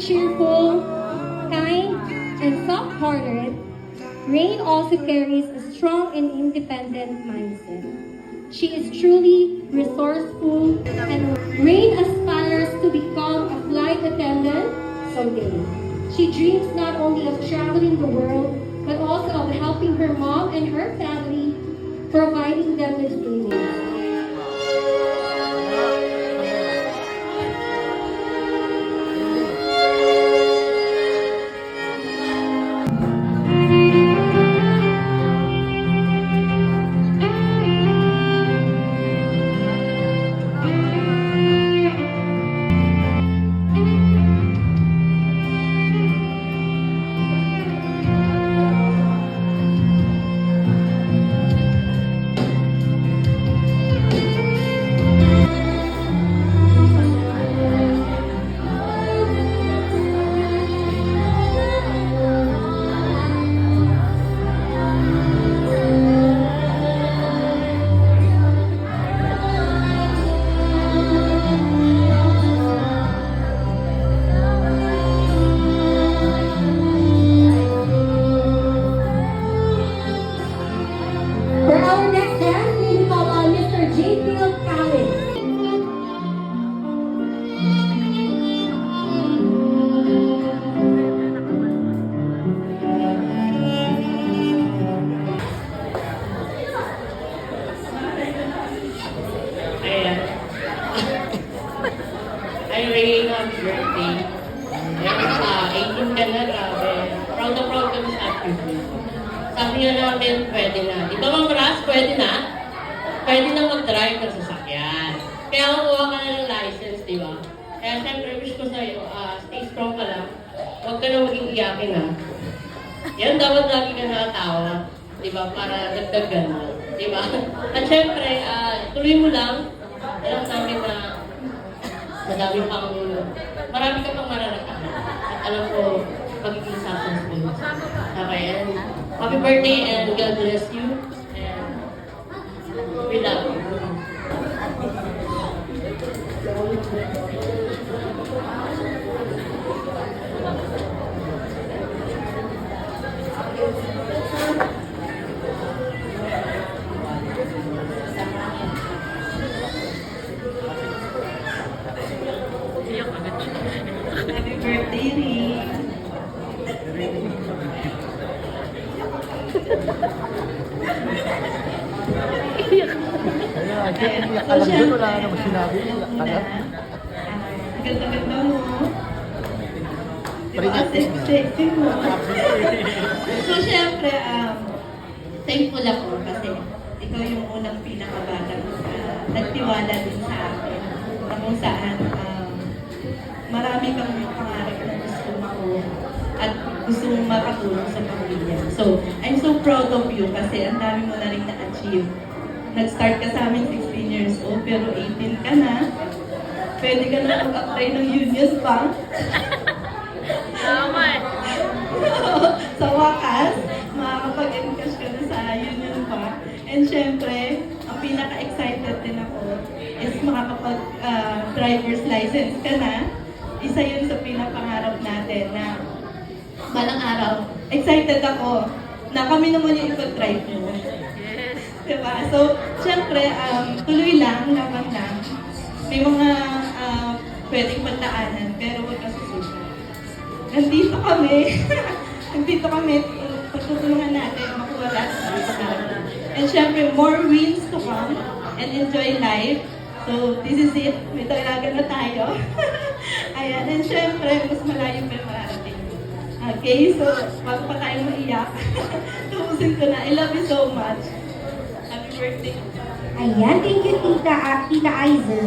cheerful, kind, and soft-hearted, Rain also carries a strong and independent mindset. She is truly resourceful, and Rain aspires to become a flight attendant someday. She dreams not only of traveling the world, but also of helping her mom and her family, providing them with dreams. For our next dance, we call on Mr. J. Field Callis. Ayan. Ay, Ray, happy birthday. Ayan, 18 ka na, grabe. Proud na proud kami sa activity. Sabi nga namin, pwede na. Di ba, Ma'am Ras, pwede na? Pwede na mag-drive ng sasakyan. Kaya makuha ka na ng license, di ba? Kaya syempre, wish ko sa'yo, stay strong ka lang. Huwag ka na maging iyakin, ha? Yan, dapat lagi ka nakatawa. Di ba? Para dagdagan mo. Di ba? At syempre, tuloy mo lang. Alam namin na marami ka pang mararanasan. At alam ko, magiging successful. Okay, and happy birthday and God bless you. And we love you. Happy birthday, Ring. Alam doon, wala naman sinabi. Ganda-ganda mo. Paringat. Sexy mo. So, syempre, thankful ako kasi ikaw yung unang pinakabata nagtiwala din sa akin na kung saan marami kang pangarap na gusto mo at gusto mong makatulong sa pamilya. So, I'm so proud of you kasi ang dami mo na rin na-achieve. Nag-start ka sa amin 16 years old pero 18 ka na. Pwede ka na mag-apply ng Union Bank. Tama. Sa wakas, makakapag-encash ka na sa Union Bank. And syempre, ang pinaka-excited din ako is makakapag-driver's license ka na. Isa yun sa pinapangarap natin na balang araw, excited ako na kami naman yung ipag-drive mo. Diba? So, syempre, tuloy lang, laban lang. May mga pwedeng pagdaanan, pero huwag ka susuka. Nandito kami. Nandito kami. Pagtutulungan natin, makuha lahat sa pangarap. And syempre, more wins to come and enjoy life. So, this is it. May talaga na tayo. Ayan. And syempre, mas malayo pa yung mararating. Okay? So, bago pa tayo maiyak, tubusin ko na. I love you so much. Happy birthday. Ayan, thank you, Tita Aiza.